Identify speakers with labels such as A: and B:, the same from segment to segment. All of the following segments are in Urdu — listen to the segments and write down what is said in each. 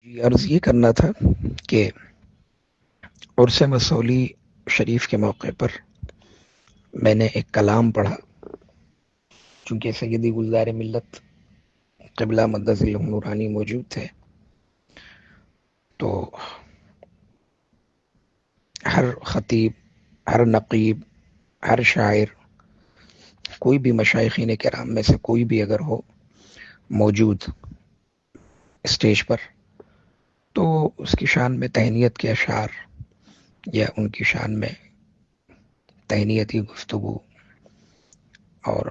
A: عرض یہ کرنا تھا کہ عرس مسولی شریف کے موقع پر میں نے ایک کلام پڑھا، چونکہ سیدی گلزار ملت قبلہ مدظ نورانی موجود تھے، تو ہر خطیب، ہر نقیب، ہر شاعر، کوئی بھی مشائخین کرام میں سے کوئی بھی اگر ہو موجود اسٹیج پر، تو اس کی شان میں تہنیت کے اشعار یا ان کی شان میں تہنیتی گفتگو، اور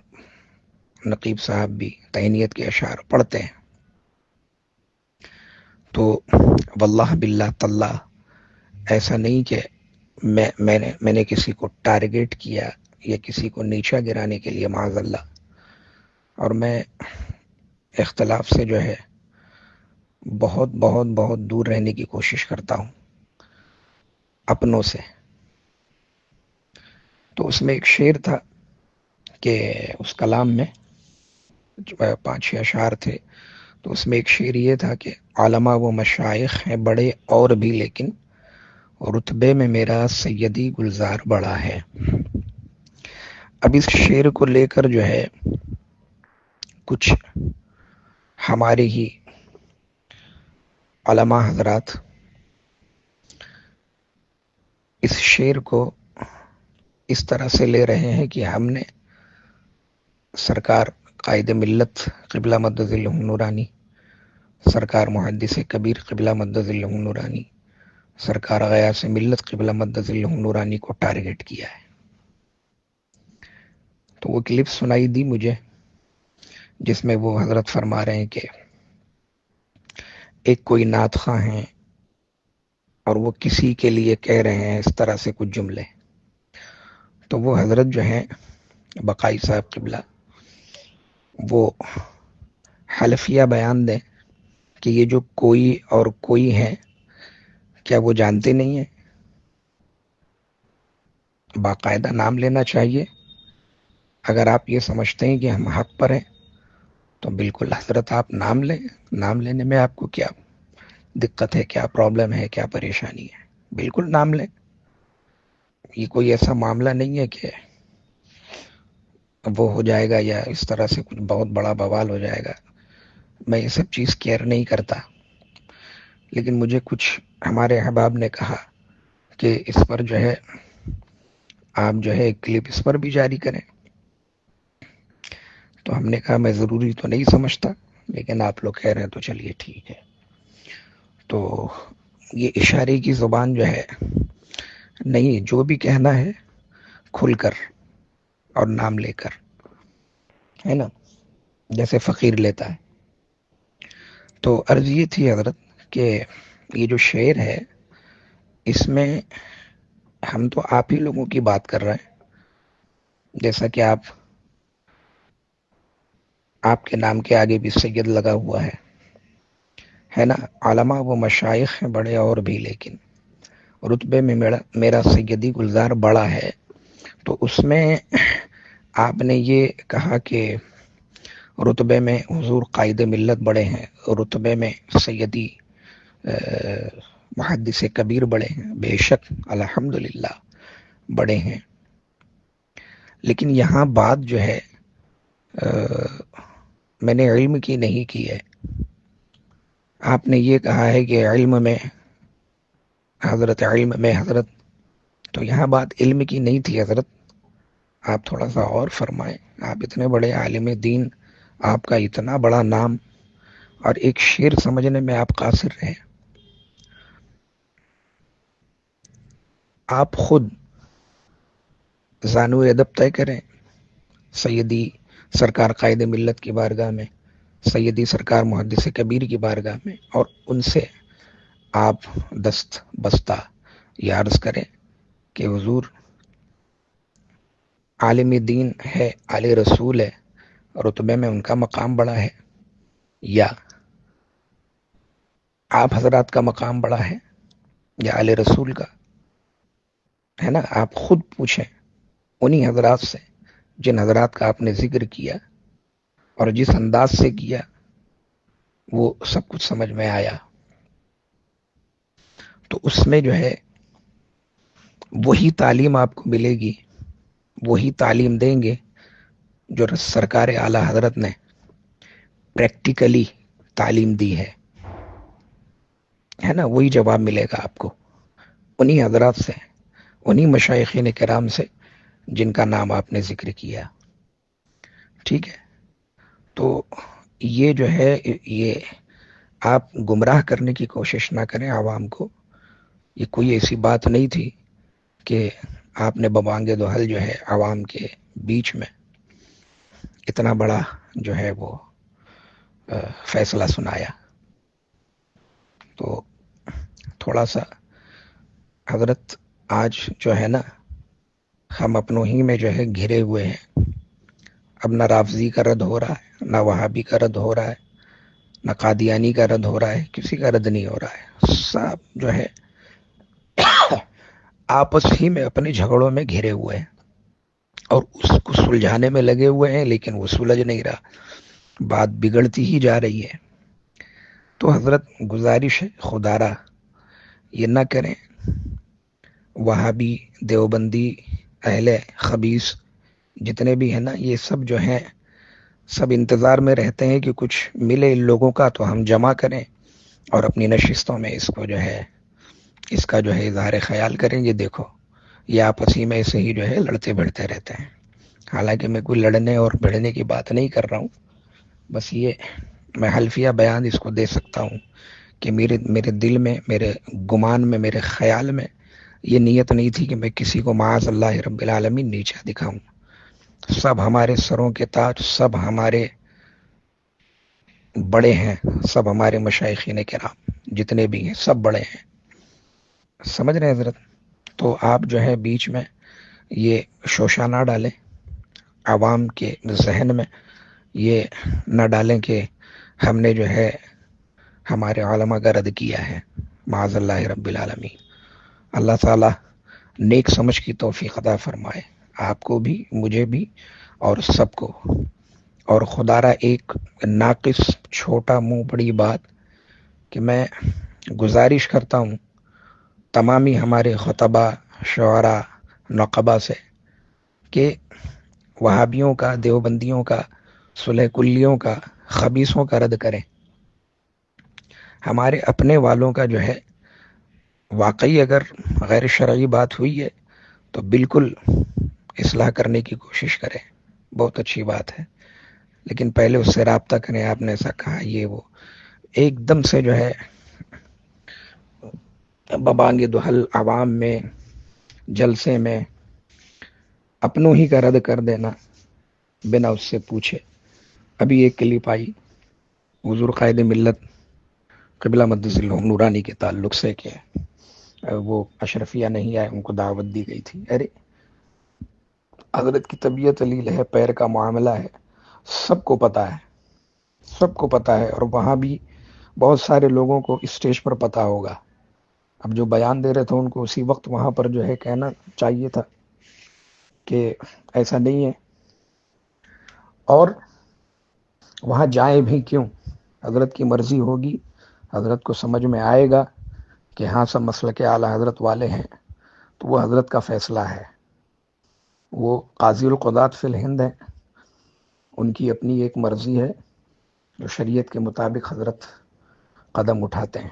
A: نقیب صاحب بھی تہنیت کے اشعار پڑھتے ہیں، تو واللہ باللہ تاللہ ایسا نہیں کہ میں نے کسی کو ٹارگیٹ کیا یا کسی کو نیچا گرانے کے لیے، معاذ اللہ. اور میں اختلاف سے جو ہے بہت بہت بہت دور رہنے کی کوشش کرتا ہوں اپنوں سے. تو اس میں ایک شعر تھا کہ اس کلام میں 5-6 اشعار تھے، تو اس میں ایک شعر یہ تھا کہ علماء و مشائخ ہیں بڑے اور بھی، لیکن رتبے میں میرا سیدی گلزار بڑا ہے. اب اس شعر کو لے کر جو ہے کچھ ہمارے ہی علماء حضرات اس شعر کو اس طرح سے لے رہے ہیں کہ ہم نے سرکار قائد ملت قبلہ مدظ نورانی، سرکار محدث کبیر قبلہ مدظ نورانی، سرکار غیاث ملت قبلہ مدظ نورانی کو ٹارگٹ کیا ہے. تو وہ کلپ سنائی دی مجھے، جس میں وہ حضرت فرما رہے ہیں کہ ایک کوئی نعت خواں ہیں اور وہ کسی کے لیے کہہ رہے ہیں اس طرح سے کچھ جملے. تو وہ حضرت جو ہیں بقائی صاحب قبلہ، وہ حلفیہ بیان دیں کہ یہ جو کوئی اور کوئی ہے، کیا وہ جانتے نہیں ہیں؟ باقاعدہ نام لینا چاہیے. اگر آپ یہ سمجھتے ہیں کہ ہم حق پر ہیں تو بالکل حضرت آپ نام لیں. نام لینے میں آپ کو کیا دقت ہے، کیا پرابلم ہے، کیا پریشانی ہے؟ بالکل نام لیں. یہ کوئی ایسا معاملہ نہیں ہے کہ وہ ہو جائے گا یا اس طرح سے کچھ بہت بڑا بوال ہو جائے گا. میں یہ سب چیز کیئر نہیں کرتا، لیکن مجھے کچھ ہمارے احباب نے کہا کہ اس پر جو ہے آپ جو ہے ایک کلپ اس پر بھی جاری کریں. تو ہم نے کہا میں ضروری تو نہیں سمجھتا، لیکن آپ لوگ کہہ رہے ہیں تو چلیے ٹھیک ہے. تو یہ اشارے کی زبان جو ہے نہیں، جو بھی کہنا ہے کھل کر اور نام لے کر، ہے نا، جیسے فقیر لیتا ہے. تو عرض یہ تھی حضرت کہ یہ جو شعر ہے اس میں ہم تو آپ ہی لوگوں کی بات کر رہے ہیں، جیسا کہ آپ کے نام کے آگے بھی سید لگا ہوا ہے نا. علماء و مشائخ ہیں بڑے اور بھی، لیکن رتبے میں میرا سیدی گلزار بڑا ہے. تو اس میں آپ نے یہ کہا کہ رتبے میں حضور قائد ملت بڑے ہیں، رتبے میں سیدی محدث کبیر بڑے ہیں. بے شک الحمدللہ بڑے ہیں، لیکن یہاں بات جو ہے میں نے علم کی نہیں کی ہے. آپ نے یہ کہا ہے کہ علم میں حضرت، تو یہاں بات علم کی نہیں تھی حضرت. آپ تھوڑا سا اور فرمائیں. آپ اتنے بڑے عالم دین، آپ کا اتنا بڑا نام، اور ایک شعر سمجھنے میں آپ قاصر رہے. آپ خود زانو ادب طے کریں سیدی سرکار قائد ملت کی بارگاہ میں، سیدی سرکار محدث کبیر کی بارگاہ میں، اور ان سے آپ دست بستہ یہ عرض کریں کہ حضور عالم دین ہے، عالِ رسول ہے، رتبے میں ان کا مقام بڑا ہے، یا آپ حضرات کا مقام بڑا ہے، یا عالِ رسول کا؟ ہے نا. آپ خود پوچھیں انہی حضرات سے جن حضرات کا آپ نے ذکر کیا، اور جس انداز سے کیا وہ سب کچھ سمجھ میں آیا. تو اس میں جو ہے وہی تعلیم آپ کو ملے گی، وہی تعلیم دیں گے جو سرکار اعلیٰ حضرت نے پریکٹیکلی تعلیم دی ہے نا، وہی جواب ملے گا آپ کو انہی حضرات سے، انہی مشائخین کرام سے جن کا نام آپ نے ذکر کیا. ٹھیک ہے، تو یہ جو ہے یہ آپ گمراہ کرنے کی کوشش نہ کریں عوام کو. یہ کوئی ایسی بات نہیں تھی کہ آپ نے ببانگ دوحل جو ہے عوام کے بیچ میں اتنا بڑا جو ہے وہ فیصلہ سنایا. تو تھوڑا سا حضرت آج جو ہے نا ہم اپنوں ہی میں جو ہے گھرے ہوئے ہیں. اب نہ رافضی کا رد ہو رہا ہے، نہ وہابی کا رد ہو رہا ہے، نہ قادیانی کا رد ہو رہا ہے، کسی کا رد نہیں ہو رہا ہے. سب جو ہے آپس ہی میں اپنے جھگڑوں میں گھرے ہوئے ہیں اور اس کو سلجھانے میں لگے ہوئے ہیں، لیکن وہ سلجھ نہیں رہا، بات بگڑتی ہی جا رہی ہے. تو حضرت گزارش ہے خدارہ یہ نہ کریں. وہابی، دیوبندی، اہل خبیث جتنے بھی ہیں نا، یہ سب جو ہیں سب انتظار میں رہتے ہیں کہ کچھ ملے ان لوگوں کا تو ہم جمع کریں اور اپنی نشستوں میں اس کو جو ہے اس کا جو ہے اظہار خیال کریں. یہ دیکھو یہ آپس ہی میں ایسے ہی جو ہے لڑتے بھڑتے رہتے ہیں. حالانکہ میں کوئی لڑنے اور بھڑنے کی بات نہیں کر رہا ہوں، بس یہ میں حلفیہ بیان اس کو دے سکتا ہوں کہ میرے دل میں، میرے گمان میں، میرے خیال میں یہ نیت نہیں تھی کہ میں کسی کو معاذ اللہ رب العالمین نیچا دکھاؤں. سب ہمارے سروں کے تاج، سب ہمارے بڑے ہیں، سب ہمارے مشائخین کرام جتنے بھی ہیں سب بڑے ہیں. سمجھ رہے ہیں حضرت؟ تو آپ جو ہے بیچ میں یہ شوشہ نہ ڈالیں، عوام کے ذہن میں یہ نہ ڈالیں کہ ہم نے جو ہے ہمارے علماء کا رد کیا ہے. معاذ اللہ رب العالمین. اللہ تعالیٰ نیک سمجھ کی توفیق عطا فرمائے آپ کو بھی، مجھے بھی، اور سب کو. اور خدا را ایک ناقص چھوٹا منہ بڑی بات کہ میں گزارش کرتا ہوں تمامی ہمارے خطبہ، شعراء، نقبہ سے کہ وہابیوں کا، دیوبندیوں کا، صلح کلیوں کا، خبیثوں کا رد کریں. ہمارے اپنے والوں کا جو ہے واقعی اگر غیر شرعی بات ہوئی ہے تو بالکل اصلاح کرنے کی کوشش کریں، بہت اچھی بات ہے، لیکن پہلے اس سے رابطہ کریں. آپ نے ایسا کہا یہ وہ ایک دم سے جو ہے ببانگ دوحل عوام میں جلسے میں اپنوں ہی کا رد کر دینا بنا اس سے پوچھے. ابھی ایک کلپ آئی حضور قائد ملت قبلہ مدظ اللہ نورانی کے تعلق سے کہ وہ اشرفیہ نہیں آئے، ان کو دعوت دی گئی تھی. ارے حضرت کی طبیعت علیل ہے، پیر کا معاملہ ہے، سب کو پتہ ہے، سب کو پتہ ہے. اور وہاں بھی بہت سارے لوگوں کو اسٹیج پر پتہ ہوگا. اب جو بیان دے رہے تھے ان کو اسی وقت وہاں پر جو ہے کہنا چاہیے تھا کہ ایسا نہیں ہے. اور وہاں جائیں بھی کیوں؟ حضرت کی مرضی ہوگی، حضرت کو سمجھ میں آئے گا کہ ہاں سب مسلک اعلیٰ حضرت والے ہیں تو وہ حضرت کا فیصلہ ہے. وہ قاضی القضات فی الہند ہیں، ان کی اپنی ایک مرضی ہے جو شریعت کے مطابق حضرت قدم اٹھاتے ہیں.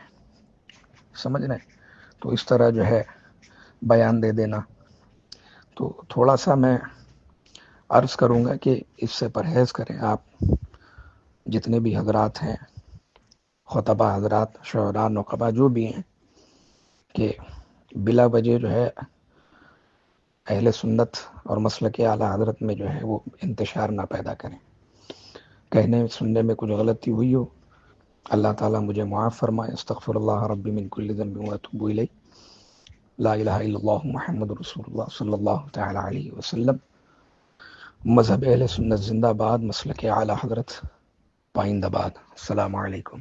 A: سمجھ رہے ہیں؟ تو اس طرح جو ہے بیان دے دینا. تو تھوڑا سا میں عرض کروں گا کہ اس سے پرہیز کریں آپ جتنے بھی حضرات ہیں، خطبہ حضرات، شعراء، نقبہ جو بھی ہیں، کہ بلا وجہ جو ہے اہل سنت اور مسلک اعلیٰ حضرت میں جو ہے وہ انتشار نہ پیدا کریں. کہنے سننے میں کچھ غلطی ہوئی ہو اللہ تعالیٰ مجھے معاف فرمائے. استغفر اللہ ربی من کل ذنب واتوب الیہ. لا الہ الا اللہ محمد رسول اللہ صلی اللہ تعالی علیہ وسلم. مذہب اہل سنت زندہ باد، مسلک اعلیٰ حضرت پائندہ باد. السلام علیکم.